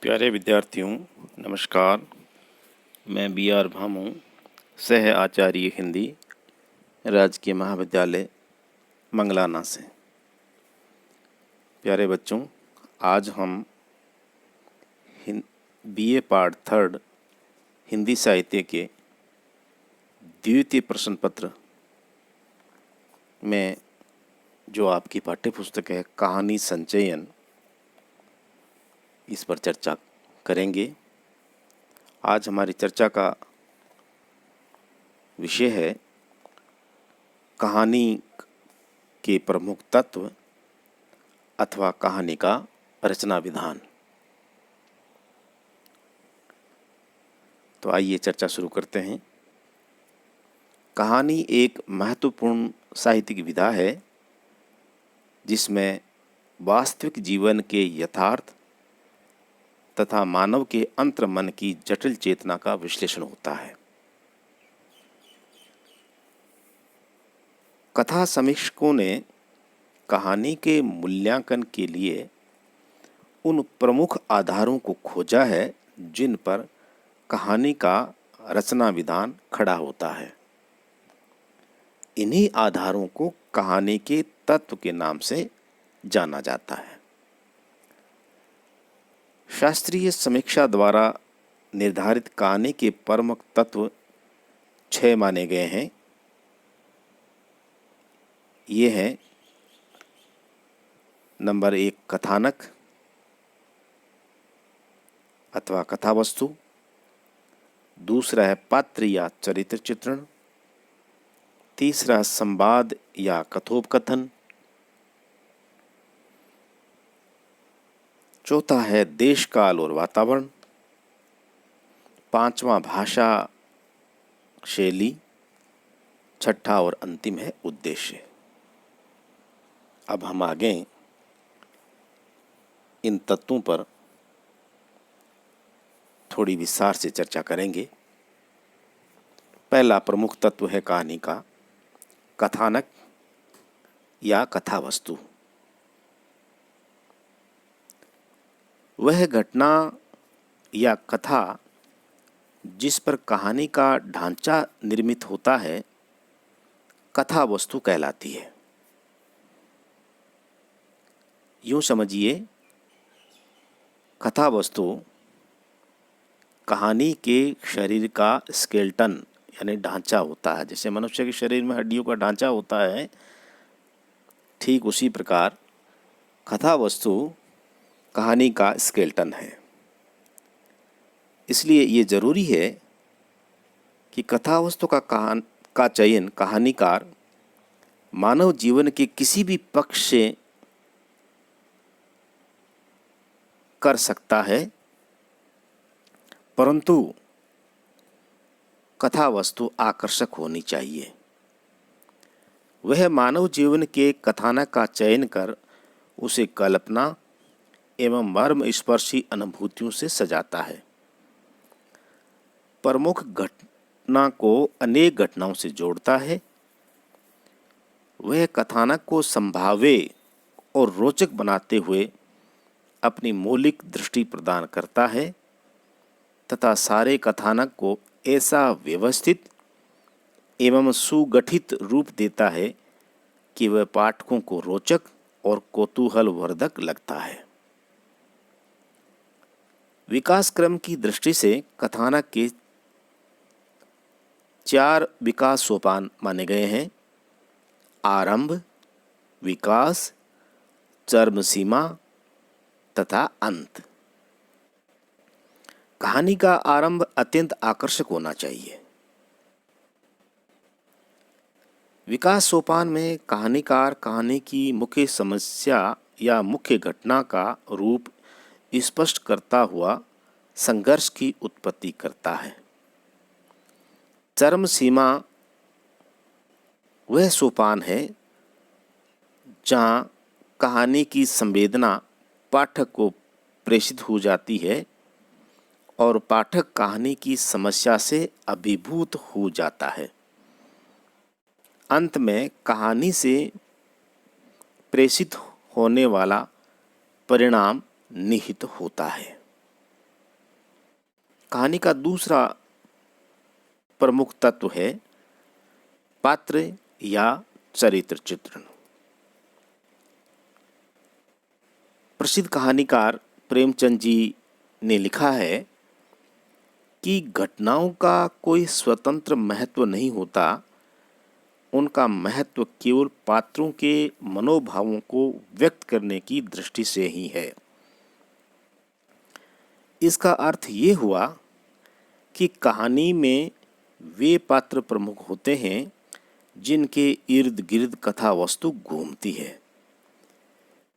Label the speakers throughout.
Speaker 1: प्यारे विद्यार्थियों, नमस्कार। मैं B.R. भामू, सह आचार्य हिंदी, राजकीय महाविद्यालय मंगलाना से। प्यारे बच्चों, आज हम BA पार्ट 3 हिंदी साहित्य के द्वितीय प्रश्न पत्र में जो आपकी पाठ्य पुस्तक है कहानी संचयन, इस पर चर्चा करेंगे। आज हमारी चर्चा का विषय है कहानी के प्रमुख तत्व अथवा कहानी का रचना विधान। तो आइए चर्चा शुरू करते हैं। कहानी एक महत्वपूर्ण साहित्यिक विधा है जिसमें वास्तविक जीवन के यथार्थ तथा मानव के अंतर्मन की जटिल चेतना का विश्लेषण होता है। कथा समीक्षकों ने कहानी के मूल्यांकन के लिए उन प्रमुख आधारों को खोजा है जिन पर कहानी का रचना विधान खड़ा होता है। इन्हीं आधारों को कहानी के तत्व के नाम से जाना जाता है। शास्त्रीय समीक्षा द्वारा निर्धारित कहानी के प्रमुख तत्व 6 माने गए हैं। ये हैं: नंबर 1 कथानक अथवा कथावस्तु, दूसरा है पात्र या चरित्र चित्रण, तीसरा संवाद या कथोपकथन, चौथा है देश काल और वातावरण, पांचवा भाषा शैली, छठा और अंतिम है उद्देश्य। अब हम आगे इन तत्वों पर थोड़ी विस्तार से चर्चा करेंगे। पहला प्रमुख तत्व है कहानी का कथानक या कथावस्तु। वह घटना या कथा जिस पर कहानी का ढांचा निर्मित होता है कथा वस्तु कहलाती है। यूं समझिए, कथा वस्तु कहानी के शरीर का स्केलेटन यानी ढांचा होता है। जैसे मनुष्य के शरीर में हड्डियों का ढांचा होता है, ठीक उसी प्रकार कथा वस्तु कहानी का स्केलेटन है। इसलिए ये जरूरी है कि कथावस्तु का चयन कहानीकार मानव जीवन के किसी भी पक्ष से कर सकता है, परंतु कथावस्तु आकर्षक होनी चाहिए। वह मानव जीवन के कथानक का चयन कर उसे कल्पना एवं मर्म स्पर्शी अनुभूतियों से सजाता है। प्रमुख घटना को अनेक घटनाओं से जोड़ता है। वह कथानक को संभाव्य और रोचक बनाते हुए अपनी मौलिक दृष्टि प्रदान करता है तथा सारे कथानक को ऐसा व्यवस्थित एवं सुगठित रूप देता है कि वह पाठकों को रोचक और कौतूहलवर्धक लगता है। विकास क्रम की दृष्टि से कथानक के 4 विकास सोपान माने गए हैं: आरंभ, विकास, चरम सीमा तथा अंत। कहानी का आरंभ अत्यंत आकर्षक होना चाहिए। विकास सोपान में कहानीकार कहानी की मुख्य समस्या या मुख्य घटना का रूप स्पष्ट करता हुआ संघर्ष की उत्पत्ति करता है। चरम सीमा वह सोपान है जहाँ कहानी की संवेदना पाठक को प्रेषित हो जाती है और पाठक कहानी की समस्या से अभिभूत हो जाता है। अंत में कहानी से प्रेषित होने वाला परिणाम निहित होता है। कहानी का दूसरा प्रमुख तत्व है पात्र या चरित्र चित्रण। प्रसिद्ध कहानीकार प्रेमचंद जी ने लिखा है कि घटनाओं का कोई स्वतंत्र महत्व नहीं होता, उनका महत्व केवल पात्रों के मनोभावों को व्यक्त करने की दृष्टि से ही है। इसका अर्थ ये हुआ कि कहानी में वे पात्र प्रमुख होते हैं जिनके इर्द गिर्द कथा वस्तु घूमती है।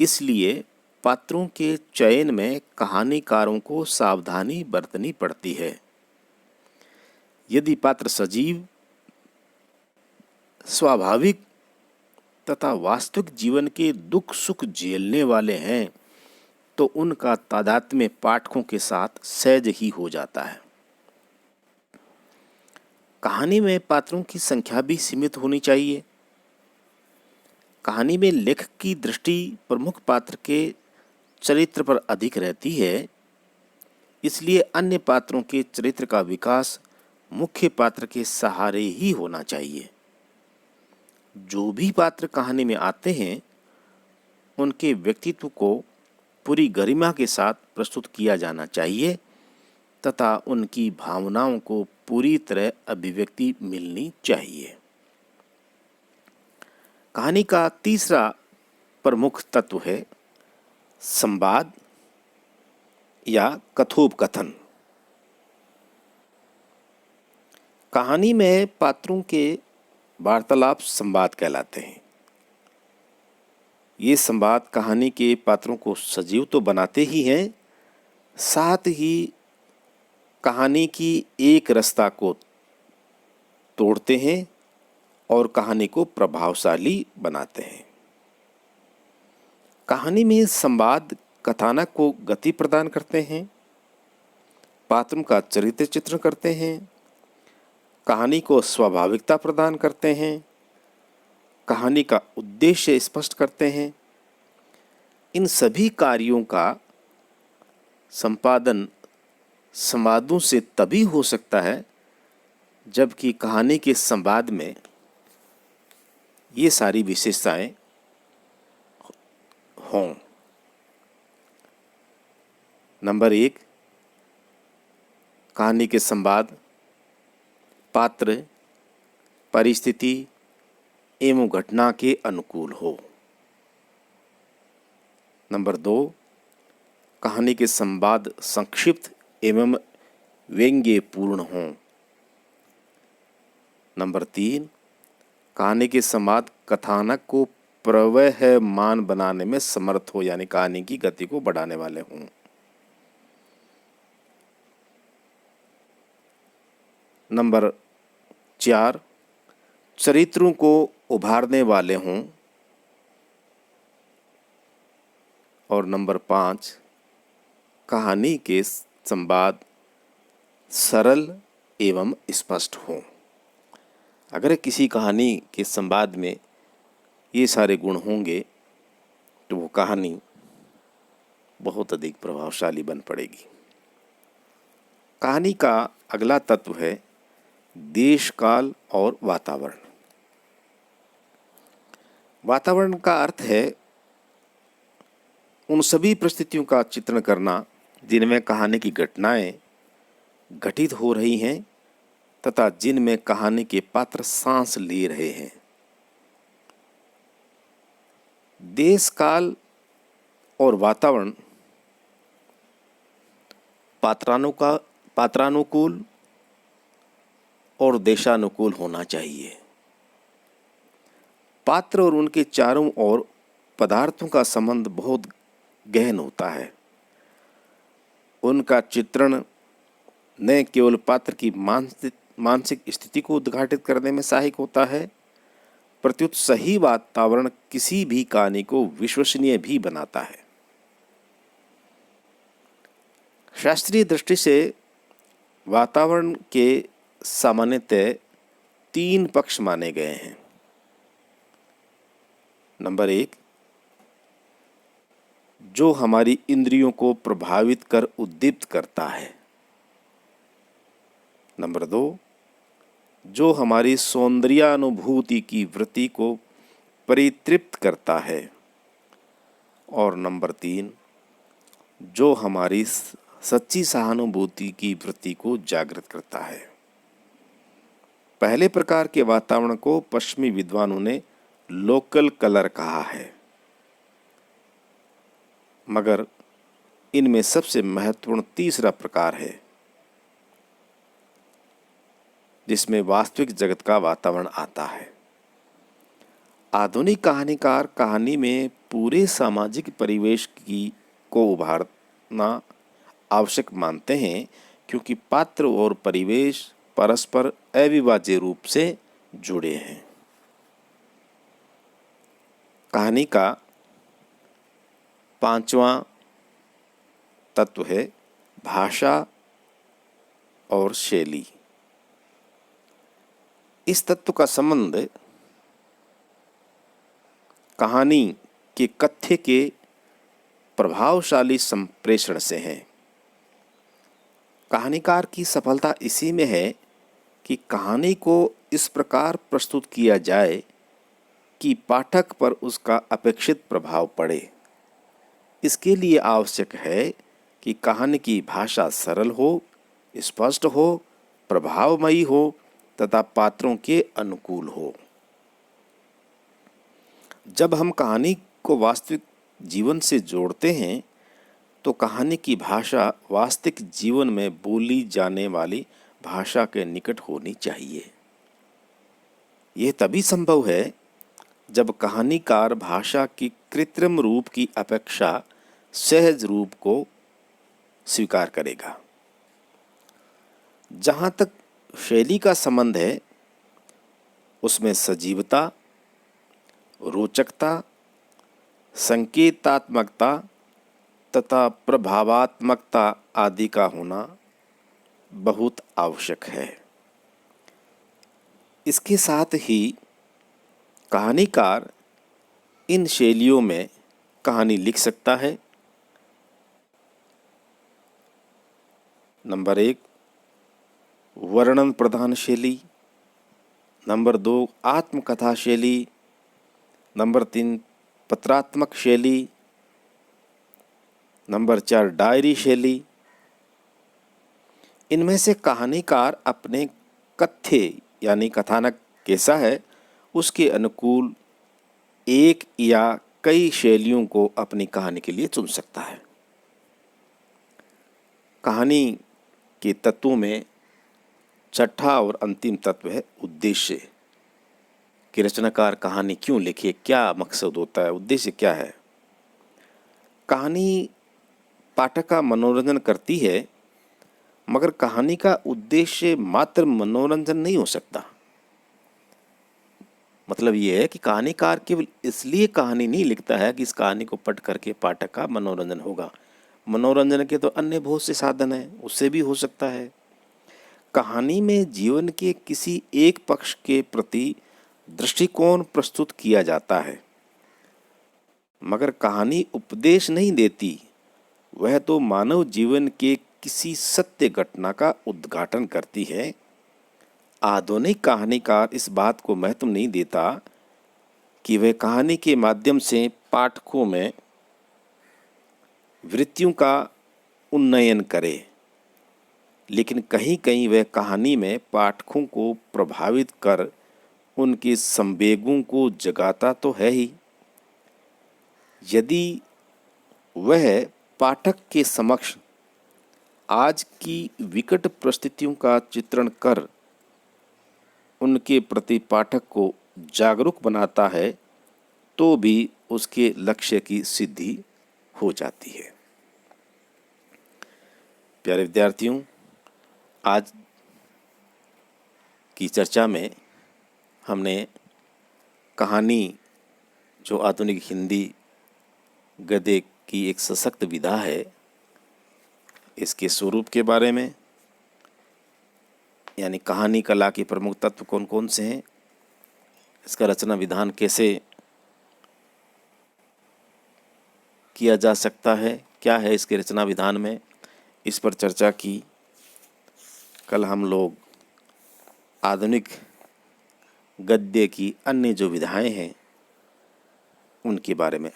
Speaker 1: इसलिए पात्रों के चयन में कहानीकारों को सावधानी बरतनी पड़ती है। यदि पात्र सजीव, स्वाभाविक तथा वास्तविक जीवन के दुख सुख झेलने वाले हैं तो उनका तादात्म्य पाठकों के साथ सहज ही हो जाता है। कहानी में पात्रों की संख्या भी सीमित होनी चाहिए। कहानी में लेखक की दृष्टि प्रमुख पात्र के चरित्र पर अधिक रहती है, इसलिए अन्य पात्रों के चरित्र का विकास मुख्य पात्र के सहारे ही होना चाहिए। जो भी पात्र कहानी में आते हैं उनके व्यक्तित्व को पूरी गरिमा के साथ प्रस्तुत किया जाना चाहिए तथा उनकी भावनाओं को पूरी तरह अभिव्यक्ति मिलनी चाहिए। कहानी का तीसरा प्रमुख तत्व है संवाद या कथोपकथन। कहानी में पात्रों के वार्तालाप संवाद कहलाते हैं। ये संवाद कहानी के पात्रों को सजीव तो बनाते ही हैं, साथ ही कहानी की एक रसता को तोड़ते हैं और कहानी को प्रभावशाली बनाते हैं। कहानी में संवाद कथानक को गति प्रदान करते हैं, पात्रों का चरित्र चित्रण करते हैं, कहानी को स्वाभाविकता प्रदान करते हैं, कहानी का उद्देश्य स्पष्ट करते हैं। इन सभी कार्यों का संपादन संवादों से तभी हो सकता है जबकि कहानी के संवाद में ये सारी विशेषताएं हों। नंबर 1, कहानी के संवाद पात्र, परिस्थिति एवं घटना के अनुकूल हो। नंबर 2, कहानी के संवाद संक्षिप्त एवं व्यंग्यपूर्ण हों। नंबर 3, कहानी के संवाद कथानक को प्रवहमान बनाने में समर्थ हो, यानी कहानी की गति को बढ़ाने वाले हों। नंबर 4, चरित्रों को उभारने वाले हों। और नंबर 5, कहानी के संवाद सरल एवं स्पष्ट हों। अगर किसी कहानी के संवाद में ये सारे गुण होंगे तो वो कहानी बहुत अधिक प्रभावशाली बन पड़ेगी। कहानी का अगला तत्व है देश, काल और वातावरण। वातावरण का अर्थ है उन सभी परिस्थितियों का चित्रण करना जिनमें कहानी की घटनाएं घटित हो रही हैं तथा जिनमें कहानी के पात्र सांस ले रहे हैं। देश, काल और वातावरण पात्रानुकूल और देशानुकूल होना चाहिए। पात्र और उनके चारों ओर पदार्थों का संबंध बहुत गहन होता है। उनका चित्रण न केवल पात्र की मानसिक स्थिति को उद्घाटित करने में सहायक होता है, प्रत्युत सही वातावरण किसी भी कहानी को विश्वसनीय भी बनाता है। शास्त्रीय दृष्टि से वातावरण के सामान्यतः 3 पक्ष माने गए हैं। नंबर 1, जो हमारी इंद्रियों को प्रभावित कर उद्दीप्त करता है। नंबर 2, जो हमारी सौंदर्यानुभूति की वृत्ति को परितृप्त करता है। और नंबर 3, जो हमारी सच्ची सहानुभूति की वृत्ति को जागृत करता है। पहले प्रकार के वातावरण को पश्चिमी विद्वानों ने लोकल कलर कहा है, मगर इनमें सबसे महत्वपूर्ण तीसरा प्रकार है, जिसमें वास्तविक जगत का वातावरण आता है। आधुनिक कहानीकार कहानी में पूरे सामाजिक परिवेश को उभारना आवश्यक मानते हैं, क्योंकि पात्र और परिवेश परस्पर अविभाज्य रूप से जुड़े हैं। कहानी का 5वां तत्व है भाषा और शैली। इस तत्व का संबंध कहानी के कथ्य के प्रभावशाली संप्रेषण से है। कहानीकार की सफलता इसी में है कि कहानी को इस प्रकार प्रस्तुत किया जाए कि पाठक पर उसका अपेक्षित प्रभाव पड़े। इसके लिए आवश्यक है कि कहानी की भाषा सरल हो, स्पष्ट हो, प्रभावमयी हो तथा पात्रों के अनुकूल हो। जब हम कहानी को वास्तविक जीवन से जोड़ते हैं तो कहानी की भाषा वास्तविक जीवन में बोली जाने वाली भाषा के निकट होनी चाहिए। यह तभी संभव है जब कहानीकार भाषा की कृत्रिम रूप की अपेक्षा सहज रूप को स्वीकार करेगा। जहाँ तक शैली का संबंध है, उसमें सजीवता, रोचकता, संकेतात्मकता तथा प्रभावात्मकता आदि का होना बहुत आवश्यक है। इसके साथ ही कहानीकार इन शैलियों में कहानी लिख सकता है। नंबर 1, वर्णन प्रधान शैली। नंबर 2, आत्मकथा शैली। नंबर 3, पत्रात्मक शैली। नंबर 4, डायरी शैली। इनमें से कहानीकार अपने कथ्य यानी कथानक कैसा है उसके अनुकूल एक या कई शैलियों को अपनी कहानी के लिए चुन सकता है। कहानी के तत्वों में छठा और अंतिम तत्व है उद्देश्य। कि रचनाकार कहानी क्यों लिखे, क्या मकसद होता है, उद्देश्य क्या है। कहानी पाठक का मनोरंजन करती है, मगर कहानी का उद्देश्य मात्र मनोरंजन नहीं हो सकता। मतलब ये है कि कहानीकार केवल इसलिए कहानी नहीं लिखता है कि इस कहानी को पढ़ करके पाठक का मनोरंजन होगा। मनोरंजन के तो अन्य बहुत से साधन हैं, उससे भी हो सकता है। कहानी में जीवन के किसी एक पक्ष के प्रति दृष्टिकोण प्रस्तुत किया जाता है, मगर कहानी उपदेश नहीं देती, वह तो मानव जीवन के किसी सत्य घटना का उद्घाटन करती है। आधुनिक कहानीकार इस बात को महत्व नहीं देता कि वह कहानी के माध्यम से पाठकों में वृत्तियों का उन्नयन करे, लेकिन कहीं कहीं वह कहानी में पाठकों को प्रभावित कर उनके संवेगों को जगाता तो है ही। यदि वह पाठक के समक्ष आज की विकट परिस्थितियों का चित्रण कर उनके प्रति पाठक को जागरूक बनाता है, तो भी उसके लक्ष्य की सिद्धि हो जाती है। प्यारे विद्यार्थियों, आज की चर्चा में हमने कहानी जो आधुनिक हिंदी गद्य की एक सशक्त विधा है, इसके स्वरूप के बारे में, यानी कहानी कला के प्रमुख तत्व कौन कौन से हैं, इसका रचना विधान कैसे किया जा सकता है, क्या है इसके रचना विधान में, इस पर चर्चा की। कल हम लोग आधुनिक गद्य की अन्य जो विधाएं हैं उनके बारे में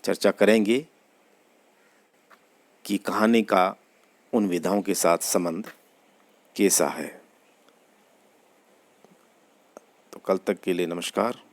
Speaker 1: चर्चा करेंगे कि कहानी का उन विधाओं के साथ संबंध कैसा है। तो कल तक के लिए नमस्कार।